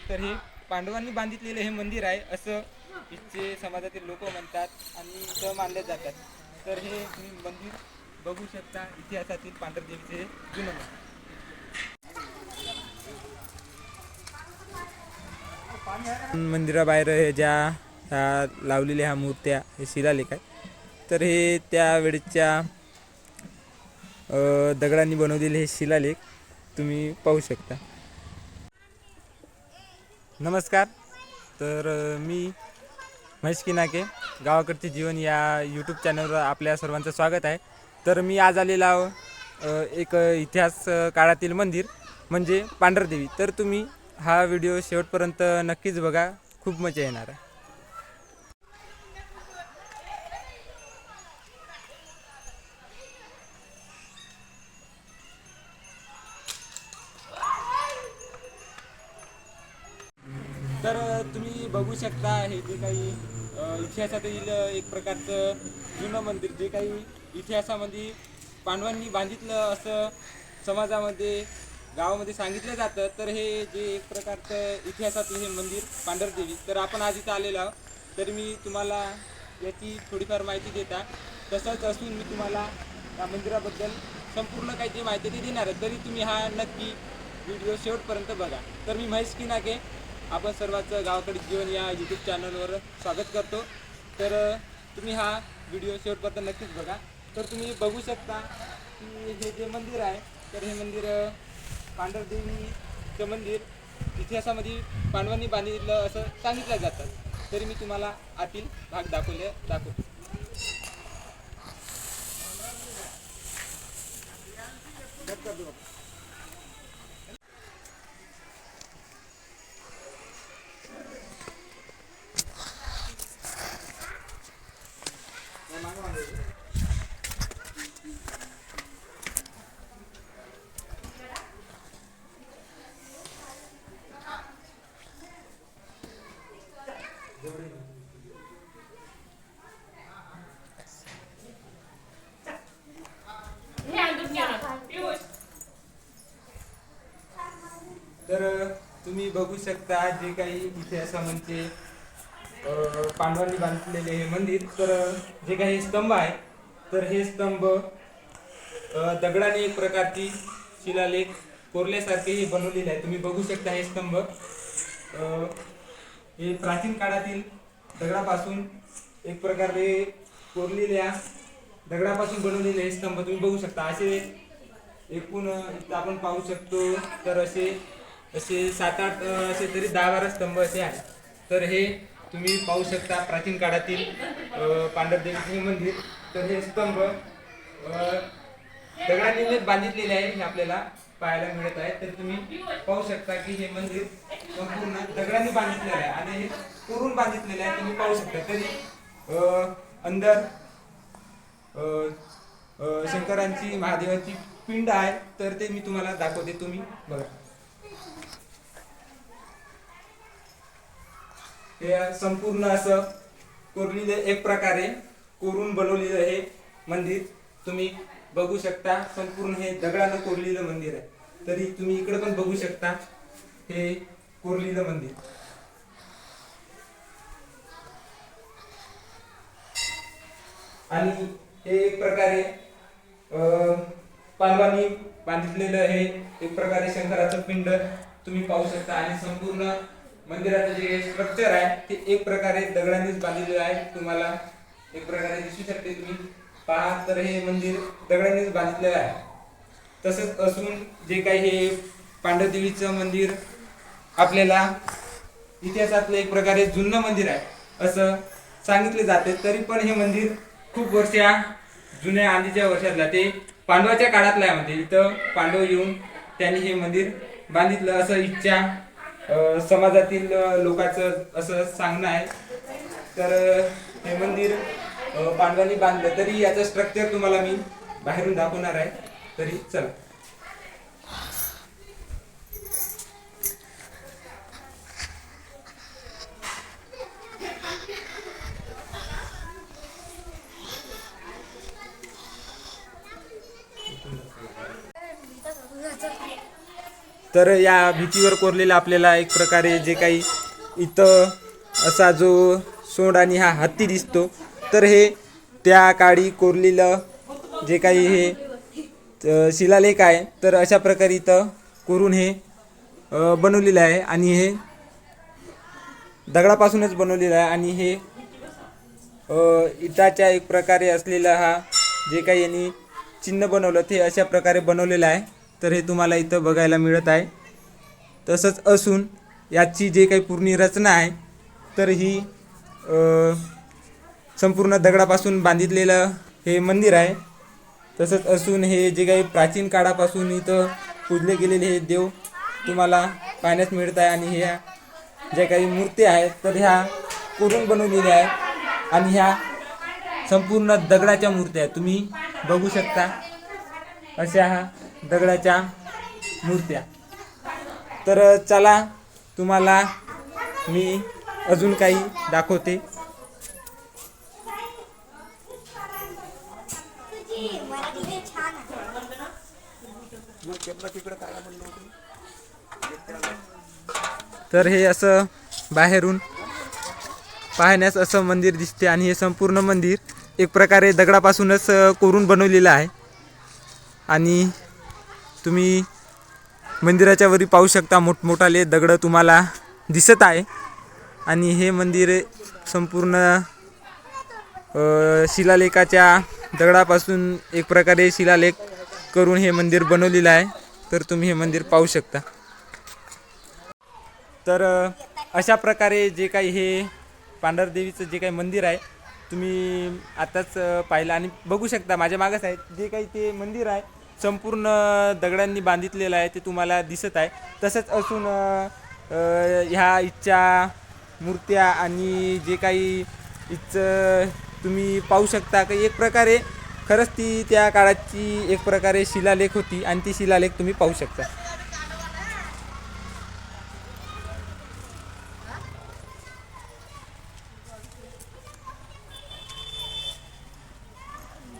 तर हे पांडवांनी बांधितलेले हे मंदिर आहे असं इथचे समाजातील लोक म्हणतात आणि इथं मानले जातात. तर हे तुम्ही मंदिर बघू शकता, इतिहासातील पांढरदेवीचे हे जुनं मंदिर. मंदिराबाहेर हे ज्या लावलेल्या ह्या मूर्त्या हे शिलालेख आहे. तर हे त्यावेळेच्या दगडांनी बनवलेले हे शिलालेख तुम्ही पाहू शकता. नमस्कार. तर मी महेश किनाके, गावाकडचे जीवन या यूट्यूब चॅनलवर आपल्या सर्वांचं स्वागत आहे. तर मी आज आलेला एक इतिहास काळातील मंदिर म्हणजे पांढरदेवी. तर तुम्ही हा व्हिडिओ शेवटपर्यंत नक्कीच बघा, खूप मजा येणार आहे. तर तुम्ही बघू शकता हे जे काही इतिहासातील एक प्रकारचं जुनं मंदिर, जे काही इतिहासामध्ये पांडवांनी बांधितलं असं समाजामध्ये गावामध्ये सांगितलं जातं. तर हे जे एक प्रकारचं इतिहासातील हे मंदिर पांढरदेवी, तर आपण आज इथं आलेलो आहोत. तर मी तुम्हाला याची थोडीफार माहिती देता. तसंच असून मी तुम्हाला या मंदिराबद्दल संपूर्ण काही जी माहिती ती देणार आहे. तरी तुम्ही हा नक्की व्हिडिओ शेवटपर्यंत बघा. तर मी महेश किनाके, आपण सर्वांचं गावाकडे जीवन या यूट्यूब चॅनलवर स्वागत करतो. तर तुम्ही हा व्हिडिओ शेवटपर्यंत नक्कीच बघा. तर तुम्ही बघू शकता की हे जे मंदिर आहे, तर हे मंदिर पांढरदेवीचं मंदिर इतिहासामध्ये पांडवांनी बांधितलं असं सांगितलं जातं. तरी मी तुम्हाला आतील भाग दाखवतो. तर तुम्ही बघू शकता जे काही इतिहासामध्ये पांडवांनी बांधलेले हे मंदिर. तर जे काही स्तंभ आहे, तर हे स्तंभ दगडाने एक प्रकारची शिलालेख कोरल्यासारखे हे बनवलेले आहे. तुम्ही बघू शकता हे स्तंभ हे प्राचीन काळातील दगडापासून एक प्रकारे कोरलेल्या दगडापासून बनवलेले हे स्तंभ तुम्ही बघू शकता. असे एकूण आपण पाहू शकतो तर असे 7-8 असे तरी 10-12 स्तंभ असे आहेत. तर हे तुम्ही पाहू शकता प्राचीन काळातील पांढरदेवीचे मंदिर. तर हे स्तंभ दगडांनी बांधितलेले आहे, हे आपल्याला पाहायला मिळत आहे. तर तुम्ही पाहू शकता की हे मंदिर संपूर्ण दगडांनी बांधितलेलं आहे आणि हे कोरून बांधितलेले आहे. तुम्ही पाहू शकता. तरी अंदर शंकरांची, महादेवाची पिंड आहे. तर ते मी तुम्हाला दाखवते, तुम्ही बघा. हे संपूर्ण असं कोरलेलं, एक प्रकारे कोरून बनवलेलं हे मंदिर तुम्ही बघू शकता. संपूर्ण हे दगडानं कोरलेलं मंदिर आहे. तरी तुम्ही इकडे पण बघू शकता हे कोरलेलं मंदिर. आणि हे एक प्रकारे पांडवांनी बांधितलेलं हे एक प्रकारे शंकराचं पिंड तुम्ही पाहू शकता. आणि संपूर्ण मंदिराचं जे स्ट्रक्चर आहे ते एक प्रकारे दगडांनीच बांधलेलं आहे. तुम्हाला एक प्रकारे दिसू शकते, तुम्ही पहा. तर हे मंदिर दगडांनीच बांधलेलं आहे. तसंच असून जे काही हे पांढरदेवीचं मंदिर आपल्याला इतिहासातलं एक प्रकारे जुनं मंदिर आहे असं सांगितले जाते. तरी पण हे मंदिर खूप जुन्या आधीच्या वर्षातला, ते पांडवाच्या काळातला आहे. म्हणजे इथं पांडव येऊन त्यांनी हे मंदिर बांधितलं असं इच्छा समाजातील लोकांचं असं सांगणं आहे. तर हे मंदिर पांडवांनी बांधलं. तरी याचं स्ट्रक्चर तुम्हाला मी बाहेरून दाखवणार आहे. तरी चला. तर या भिंतीवर कोरलेला आपल्याला एक प्रकारे जे काही इथं असा जो सोंड आणि हा हत्ती दिसतो, तर हे त्या काळी कोरलेलं जे काही हे शिलालेख आहे. तर अशा प्रकारे इथं कोरून हे बनवलेलं आहे आणि हे दगडापासूनच बनवलेलं आहे. आणि हे इटाच्या एक प्रकारे असलेला हा जे काही यांनी चिन्ह बनवलं ते अशा प्रकारे बनवलेलं आहे. तर हे तुम्हाला इथं बघायला मिळत आहे. तसंच असून याची जे काही पूर्ण रचना आहे तर ही संपूर्ण दगडापासून बांधितलेलं हे मंदिर आहे. तसंच असून हे जे काही प्राचीन काळापासून इथं पूजले गेलेले हे देव तुम्हाला पाहण्यास मिळत आहे. आणि ह्या ज्या काही मूर्त्या आहेत तर ह्या कोरून बनवलेल्या आहेत आणि ह्या संपूर्ण दगडाच्या मूर्त्या आहेत. तुम्ही बघू शकता अशा ह्या दगडाच्या मूर्त्या. तर चला तुम्हाला मी अजून काही दाखवते. तर हे असं बाहेरून पाहण्यास असं मंदिर दिसते आणि हे संपूर्ण मंदिर एक प्रकारे दगडापासूनच कोरून बनवलेलं आहे. आणि तुम्ही मंदिराच्या वरी पाहू शकता मोठमोठाले दगड तुम्हाला दिसत आहे. आणि हे मंदिर संपूर्ण शिलालेखाच्या दगडापासून एक प्रकारे शिलालेख करून हे मंदिर बनवलेलं आहे. तर तुम्ही हे मंदिर पाहू शकता. तर अशा प्रकारे जे काही हे पांढरदेवीचं जे काही मंदिर आहे तुम्ही आताच पाहिलं आणि बघू शकता माझ्या मागच आहे जे काही ते मंदिर आहे संपूर्ण दगडांनी बांधितलेलं आहे ते तुम्हाला दिसत आहे. तसंच असून ह्या इच्छा मूर्त्या आणि जे काही तुम्ही पाहू शकता की एक प्रकारे खरंच ती त्या काळाची एक प्रकारे शिलालेख होती आणि ती शिलालेख तुम्ही पाहू शकता.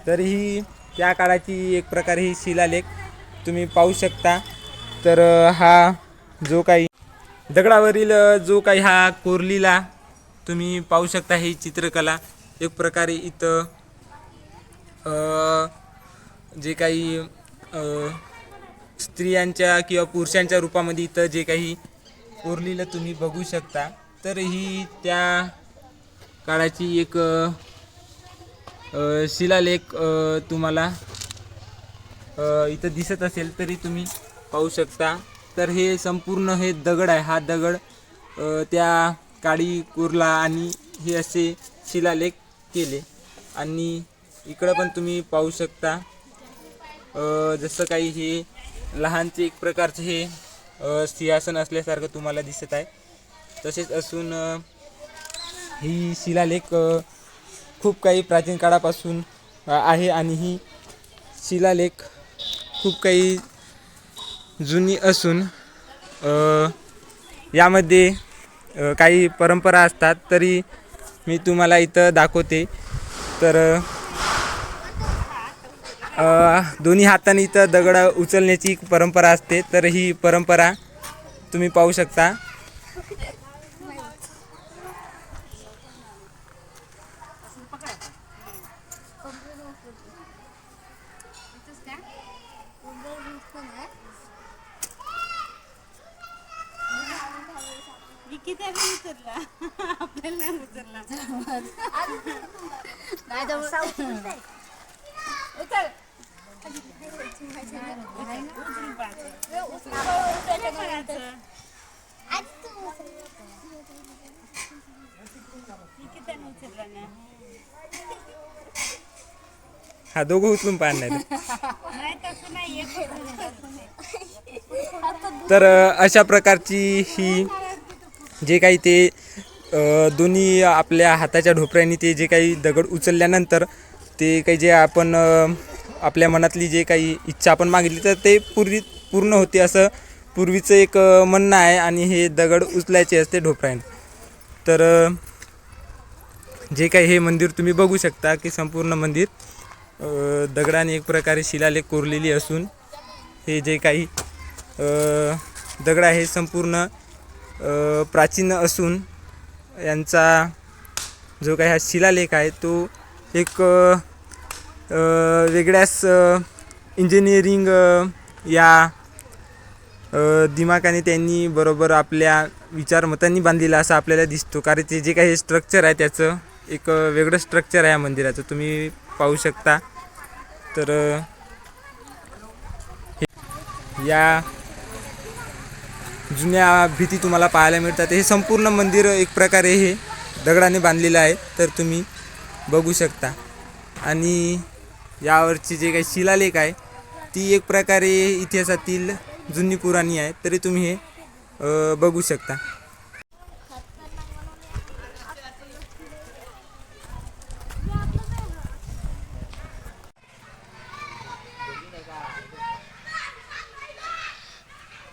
तर ही त्या काळाची एक प्रकारे ही शिलालेख तुम्ही पाहू शकता. तर हा जो काही दगडावरील जो काही हा कोरलेला तुम्ही पाहू शकता ही चित्रकला एक प्रकारे इथं जे काही स्त्रियांच्या किंवा पुरुषांच्या रूपामध्ये इथं जे काही कोरलेलं तुम्ही बघू शकता. तर ही त्या काळाची एक शिलालेख तुम्हाला इथं दिसत असेल तरी तुम्ही पाहू शकता. तर हे संपूर्ण हे दगड आहे, हा दगड त्या काळी कोरला आणि हे असे शिलालेख केले. आणि इकडं पण तुम्ही पाहू शकता जसं काही हे लहानचे एक प्रकारचे हे सिंहासन असल्यासारखं तुम्हाला दिसत आहे. तसेच असून ही शिलालेख खूप काही प्राचीन काळापासून आहे आणि ही शिलालेख खूप काही जुनी असून यामध्ये काही परंपरा असतात तरी मी तुम्हाला इथं दाखवते. तर दोन्ही हाताने इथं दगड उचलण्याची परंपरा असते. तर ही परंपरा तुम्ही पाहू शकता. हा दोघं उचलून पाहणार. तर अशा प्रकारची ही जे काही ते दोन्ही आपल्या हाताच्या ढोपऱ्यांनी ते जे काही दगड उचलल्यानंतर ते काही जे आपण आपल्या मनातली जे काही इच्छा आपण मागितली तर ते पूर्ण होते असं पूर्वीचं एक म्हणणं आहे. आणि हे दगड उचलायचे असते ढोपऱ्याने. तर जे काही हे मंदिर तुम्ही बघू शकता की संपूर्ण मंदिर दगडाने एक प्रकारे शिलालेख कोरलेली असून हे जे काही दगड आहे संपूर्ण प्राचीन असून यांचा जो काही हा शिलालेख आहे तो एक वेगळ्याच इंजिनिअरिंग या दिमागाने त्यांनी बरोबर आपल्या विचारमतांनी बांधलेला असं आपल्याला दिसतो. कारण ते जे काही स्ट्रक्चर आहे त्याचं एक वेगळं स्ट्रक्चर आहे या मंदिराचं, तुम्ही पाहू शकता. तर या जुन्या भीती तुम्हाला पाहायला मिळतात. हे संपूर्ण मंदिर एक प्रकारे हे दगडाने बांधलेलं आहे, तर तुम्ही बघू शकता. आणि यावरची जे काही शिलालेख आहे ती एक प्रकारे इतिहासातील जुनी पुराणी आहे, तरी तुम्ही हे बघू शकता.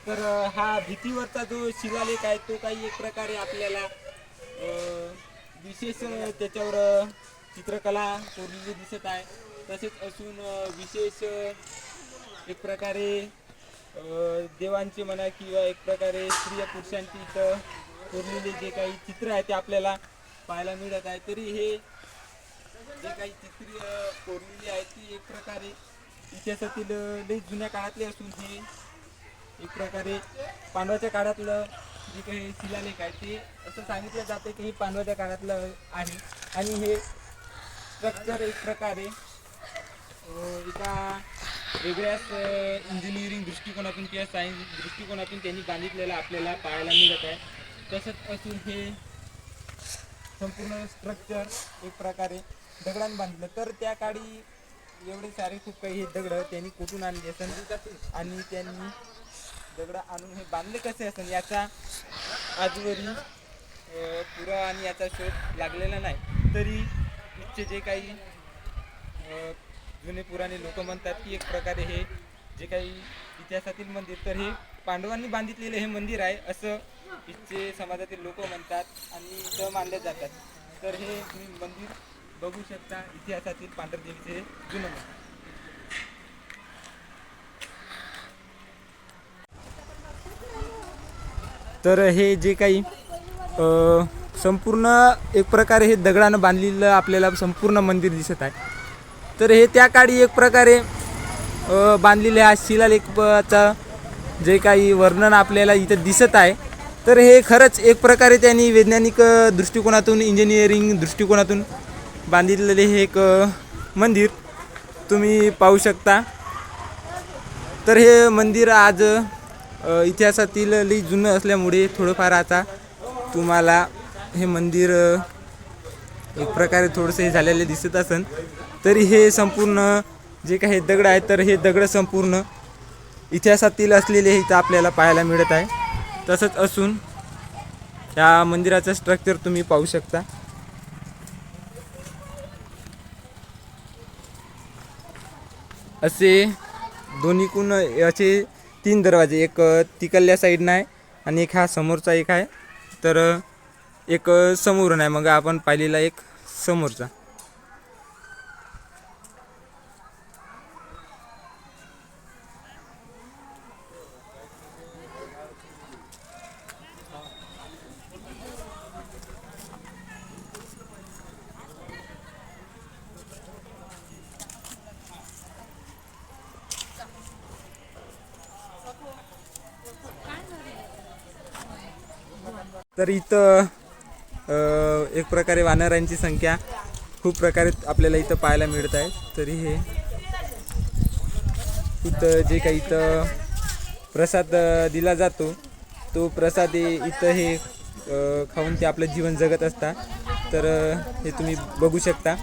तर हा भीतीवरचा जो शिलालेख आहे तो काही एक प्रकारे आपल्याला विशेष त्याच्यावर चित्रकला कोरलेली दिसत आहे. तसेच असून विशेष एक प्रकारे देवांचे म्हणा किंवा एक प्रकारे स्त्रिया पुरुषांची इथं कोरलेले जे काही चित्र आहे ते आपल्याला पाहायला मिळत आहे. तरी हे जे काही चित्र कोरलेली आहे ती एक प्रकारे इतिहासातील लई जुन्या काळातले असून हे एक प्रकारे पांडवाच्या काळातलं जे काही शिलालेख आहे ते असं सांगितलं जातं की हे पांडवाच्या काळातलं आहे. आणि हे स्ट्रक्चर एक प्रकारे एका वेगळ्याच इंजिनिअरिंग दृष्टिकोनातून किंवा सायन्स दृष्टिकोनातून त्यांनी बांधितलेलं आपल्याला पाहायला मिळत आहे. तसंच असून हे संपूर्ण स्ट्रक्चर एक प्रकारे दगडाने बांधलं. तर त्या काळी एवढे सारे खूप काही हे दगड त्यांनी कुठून आणले असेल आणि त्यांनी दगड आणून हे बांधले कसे असेल याचा आजवरी पुरा आणि याचा शोध लागलेला नाही. तरी इथचे जे काही जुने पुराणे लोक म्हणतात की एक प्रकारे हे जे काही इतिहासातील मंदिर तर हे पांडवांनी बांधितलेले हे मंदिर आहे असं इथचे समाजातील लोक म्हणतात आणि इथं मानले जातात. तर हे तुम्ही मंदिर बघू शकता, इतिहासातील पांढरदेवीचे जुनं मंदिर. तर हे जे काही संपूर्ण एक प्रकारे हे दगडानं बांधलेलं आपल्याला संपूर्ण मंदिर दिसत आहे. तर हे त्या काळी एक प्रकारे बांधलेले हा शिलालेखाचं जे काही वर्णन आपल्याला इथं दिसत आहे तर हे खरंच एक प्रकारे त्यांनी वैज्ञानिक दृष्टिकोनातून इंजिनिअरिंग दृष्टिकोनातून बांधितलेले हे एक मंदिर तुम्ही पाहू शकता. तर हे मंदिर आज इतिहासातील लई जुनं असल्यामुळे थोडंफार आता तुम्हाला हे मंदिर एक प्रकारे थोडंसं हे झालेले दिसत असेल. तरी हे संपूर्ण जे काही दगड आहेत तर हे दगड संपूर्ण इतिहासातील असलेले इथं आपल्याला पाहायला मिळत आहे. तसंच असून या मंदिराचं स्ट्रक्चर तुम्ही पाहू शकता. असे दोन्हीकून याचे 3 दरवाजे, एक तिकडल्या साईडनं आहे आणि एक हा समोरचा एक आहे. तर एक समोरून आहे, मग आपण पाहिलेला एक समोरचा. तर इथं एक प्रकारे वानरांची संख्या खूप प्रकारे आपल्याला इथं पाहायला मिळत आहे. तरी हे इथं जे काही इथं प्रसाद दिला जातो तो प्रसाद इथं हे खाऊन ते आपलं जीवन जगत असतात. तर हे तुम्ही बघू शकता.